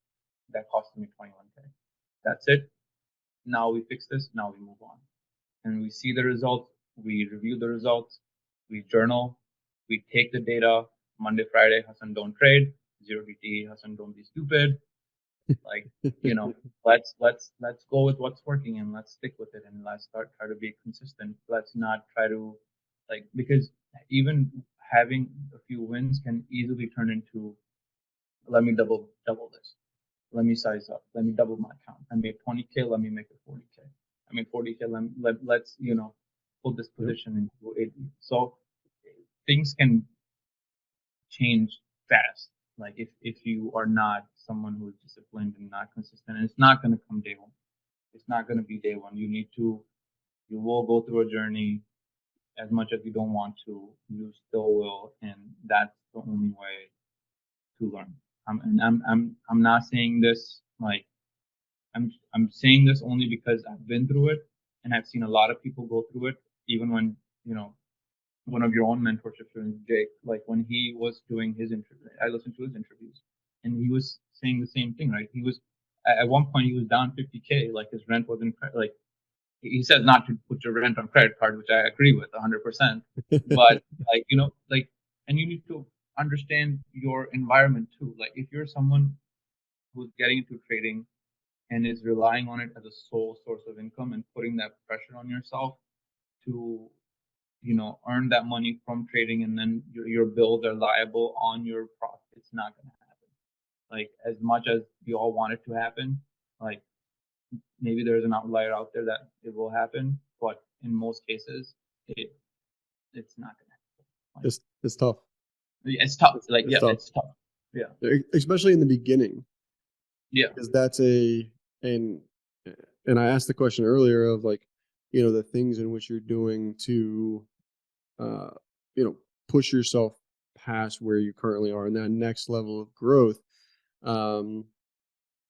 that cost me 21K. That's it. Now we fix this, now we move on. And we see the results, we review the results, we journal, we take the data. Monday, Friday, Hassan, don't trade. 0 DTE, Hassan, don't be stupid. Like, let's go with what's working, and let's stick with it, and let's try to be consistent. Let's not try to like, because even having a few wins can easily turn into, let me double this. Let me size up. Let me double my account. I made 20K, let me make it 40K. I made 40K, let's put this Yep. position into 80. So things can change fast. Like if you are not someone who is disciplined and not consistent, and it's not going to come day one. It's not going to be day one. You will go through a journey. As much as you don't want to, you still will, and that's the only way to learn. I'm not saying this like I'm saying this only because I've been through it, and I've seen a lot of people go through it. Even when one of your own mentorship students, Jake, like when he was doing his interview, I listened to his interviews, and he was saying the same thing, right? He was at one point he was down 50K, like his rent wasn't like he said not to put your rent on credit card, which I agree with 100%. But like like, and you need to understand your environment too. Like if you're someone who's getting into trading and is relying on it as a sole source of income and putting that pressure on yourself to earn that money from trading, and then your bills are liable on your profit, it's not going to happen. Like as much as we all want it to happen, like maybe there's an outlier out there that it will happen, but in most cases it it's not going to happen. Like It's tough. yeah, it's tough. Like It's yeah, tough, it's tough. Yeah. especially in the beginning, Yeah. because that's a and and I asked the question earlier of like, the things in which you're doing to, uh, push yourself past where you currently are and that next level of growth. Um,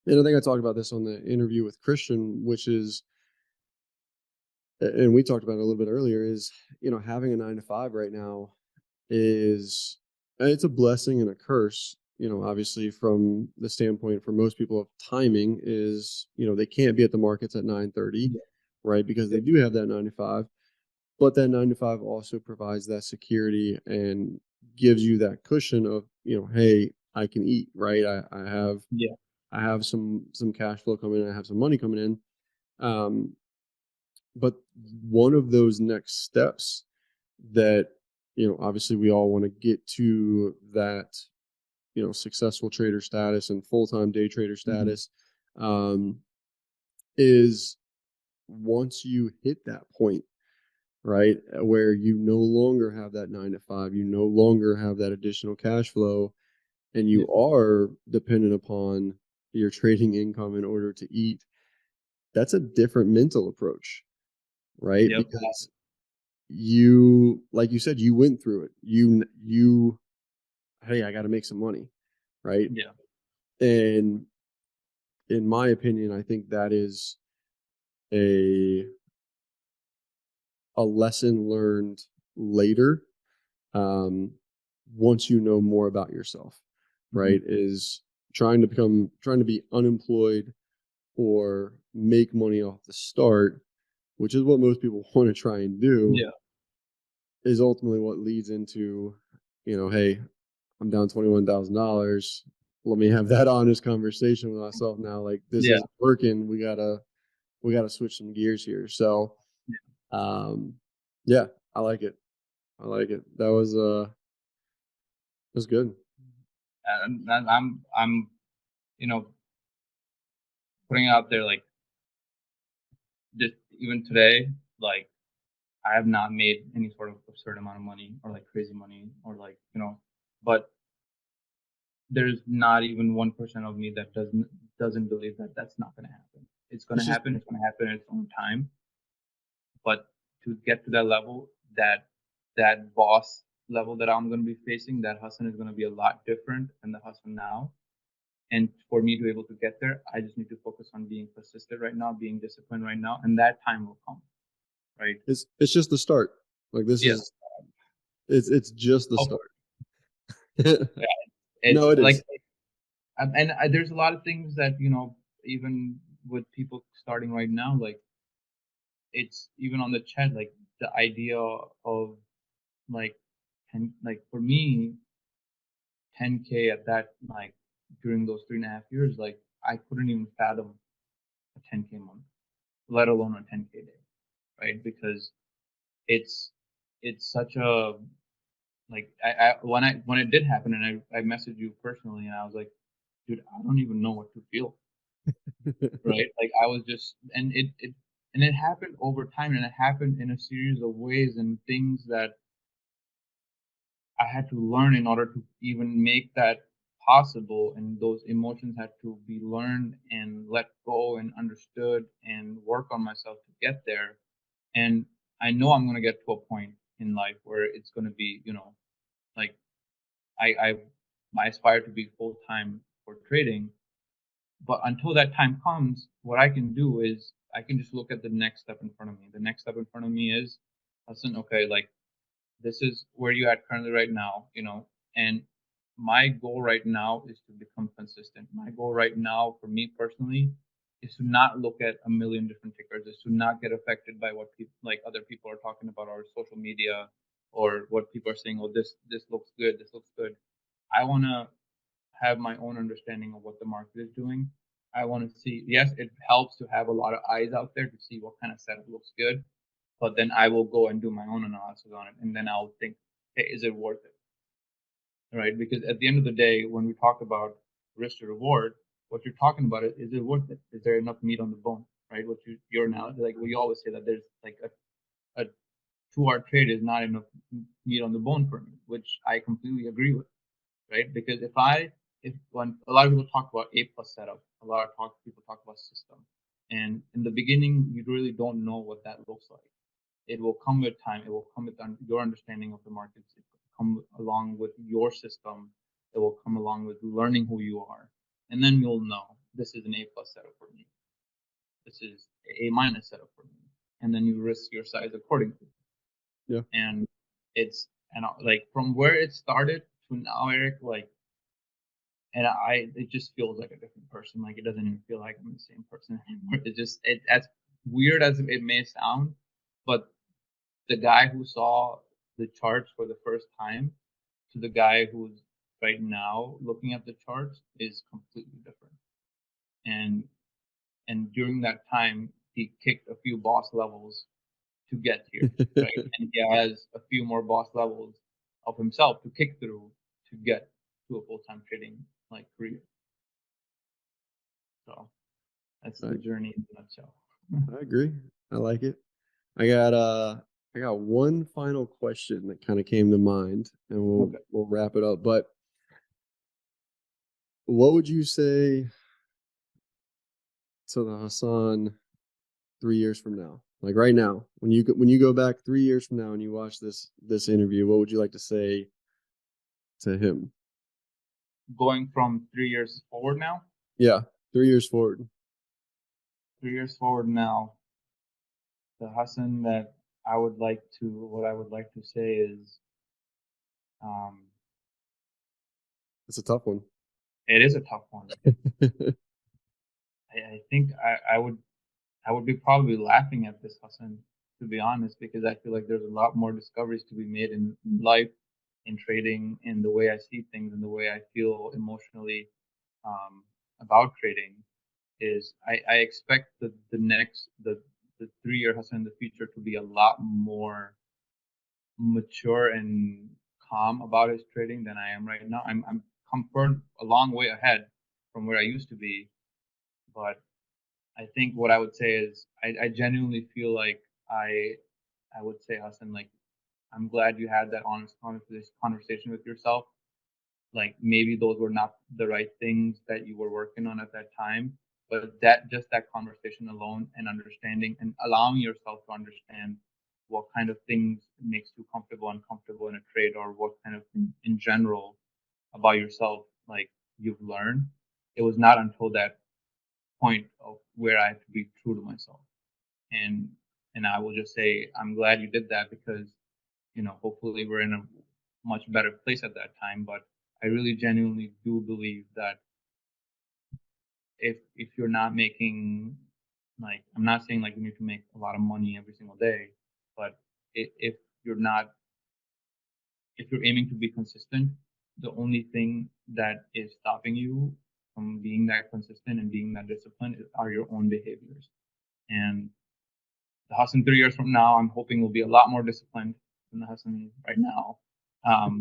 and I think I talked about this on the interview with Christian, which is and we talked about it a little bit earlier, is, having a 9 to 5 right now is, it's a blessing and a curse, obviously from the standpoint for most people of timing is, they can't be at the markets at 9:30, Yeah. right? Because they Yep. do have that 9 to 5, but that 9 to 5 also provides that security and gives you that cushion of, hey, I can eat, right? Yeah. I have some cash flow coming in, I have some money coming in. Um, but one of those next steps that, obviously we all want to get to that, successful trader status and full-time day trader Mhm. status, um, is once you hit that point, right, where you no longer have that 9 to 5, you no longer have that additional cash flow, and you Yep. are dependent upon your trading income in order to eat. That's a different mental approach, right? Yep. Because you, like you said, you went through it. You hey, I got to make some money, right? Yeah. And in my opinion, I think that is a a lesson learned later, um, once you know more about yourself, Mhm. right? Is trying to be unemployed or make money off the start, which is what most people want to try and do, Yeah. is ultimately what leads into, hey, I'm down $21,000. Let me have that honest conversation with myself now. Like, this Yeah. isn't working. We gotta switch some gears here. So, um, yeah, I like it. I like it. That was good. And I'm you know putting out there like just even today, like I have not made any sort of absurd amount of money or like crazy money or like but there's not even 1% of me that doesn't believe that that's not going to happen. It's going to It's just happen. It's going to happen at its own time. But to get to that level, that boss level that I'm going to be facing, that Hassan is going to be a lot different than the Hassan now. And for me to be able to get there, I just need to focus on being persistent right now, being disciplined right now, and that time will come. Right? it's just the start. Like, this Yeah. is it's just the Oh, start. yeah. No, It's it like, is. and there's a lot of things that even with people starting right now, like it's even on the chat, like the idea of like 10, like for me, 10K at that, like during those 3.5 years, like I couldn't even fathom a 10K month, let alone a 10K day, right? Because it's it's such a like when it did happen, and I messaged you personally, and I was like, dude, I don't even know what to feel, right? Like I was just, and it happened over time, and it happened in a series of ways and things that I had to learn in order to even make that possible, and those emotions had to be learned and let go and understood and work on myself to get there. And I know I'm gonna get to a point in life where it's gonna be, like I I aspire to be full time for trading, but until that time comes, what I can do is I can just look at the next step in front of me. The next step in front of me is, listen, okay, like this is where you're at currently right now, and my goal right now is to become consistent. My goal right now for me personally is to not look at a million different tickers, is to not get affected by what people like other people are talking about or social media or what people are saying, oh this looks good, this looks good. I wanna have my own understanding of what the market is doing. I want to see, yes, it helps to have a lot of eyes out there to see what kind of setup looks good, but then I will go and do my own analysis on it, and then I'll think, hey, is it worth it? Right? Because at the end of the day, when we talk about risk to reward, what you're talking about is it worth it? Is there enough meat on the bone? Right? Your analogy, like we always say that there's like a 2 hour trade is not enough meat on the bone for me, which I completely agree with, right? Because if when a lot of people talk about A plus setup, a lot of people talk about system, and in the beginning, you really don't know what that looks like. It will come with time. It will come with your understanding of the markets. It will come along with your system. It will come along with learning who you are, and then you'll know this is an A plus setup for me. This is a minus setup for me. and then you risk your size accordingly. Yeah. And it's and like from where it started to now, Eric, like, and it just feels like a different person. Like it doesn't even feel like I'm the same person anymore. As weird as it may sound, but the guy who saw the charts for the first time to the guy who's right now looking at the charts is completely different. And during that time, he kicked a few boss levels to get here, right? And he has a few more boss levels of himself to kick through to get to a full time trading like career. So that's the I, journey in a nutshell. I agree. I like it. I got uh I got one final question that kind of came to mind, and Okay. we'll wrap it up. But what would you say to the Hassan 3 years from now? Like right now, when you go back 3 years from now and you watch this interview, what would you like to say to him? Going from 3 years forward now, Yeah, 3 years forward. 3 years forward now, the Hassan that what I would like to say is, um, It's a tough one. it is a tough one. I think I would be probably laughing at this, Hassan, to be honest, because I feel like there's a lot more discoveries to be made in life, in trading, in the way I see things, and the way I feel emotionally um, about trading. I expect the 3 year Hassan in the future to be a lot more mature and calm about his trading than I am right now. I'm comfort a long way ahead from where I used to be, but I think what I would say is I genuinely feel like I would say, Hassan, like I'm glad you had that honest conversation with yourself. Like maybe those were not the right things that you were working on at that time, but that conversation alone and understanding and allowing yourself to understand what kind of things makes you comfortable, uncomfortable in a trade, or what kind of in general about yourself like you've learned. It was not until that point of where I have to be true to myself. And I will just say I'm glad you did that because hopefully we're in a much better place at that time. But I really genuinely do believe that if you're not making like I'm not saying like you need to make a lot of money every single day, but if you're not if you're aiming to be consistent, the only thing that is stopping you from being that consistent and being that disciplined are your own behaviors. And the Hassan 3 years from now, I'm hoping will be a lot more disciplined than the Hassan right now. Um,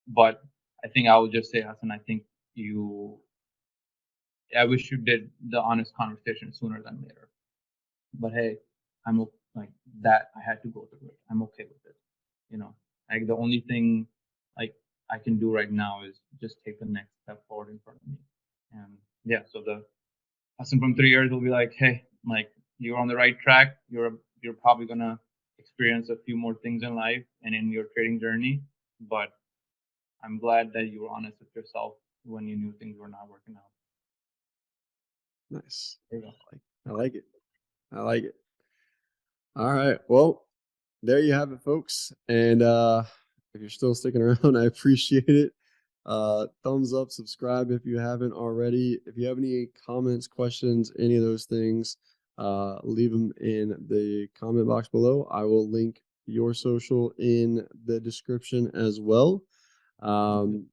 but I think I would just say, Hassan, I think you, I wish you did the honest conversation sooner than later. But hey, like that. I had to go through it. I'm okay with it. You know, like the only thing like I can do right now is just take the next step forward in front of me. And yeah, so the Hassan from 3 years will be like, hey, like you're on the right track. You're probably gonna experience a few more things in life and in your trading journey, but I'm glad that you were honest with yourself when you knew things were not working out. Nice. There you go. I like it. I like it. All right. Well, there you have it, folks. And if you're still sticking around, I appreciate it. Thumbs up, subscribe if you haven't already. If you have any comments, questions, any of those things, leave them in the comment box below. I will link your social in the description as well. And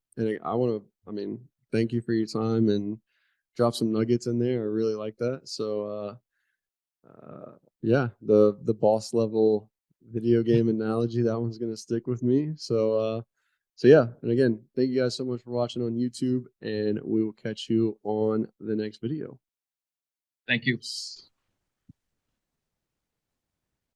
I want to, I mean, thank you for your time and drop some nuggets in there. I really like that. So, yeah, the boss level video game analogy, that one's gonna stick with me. So yeah, and again, thank you guys so much for watching on YouTube, and we will catch you on the next video. Thank you.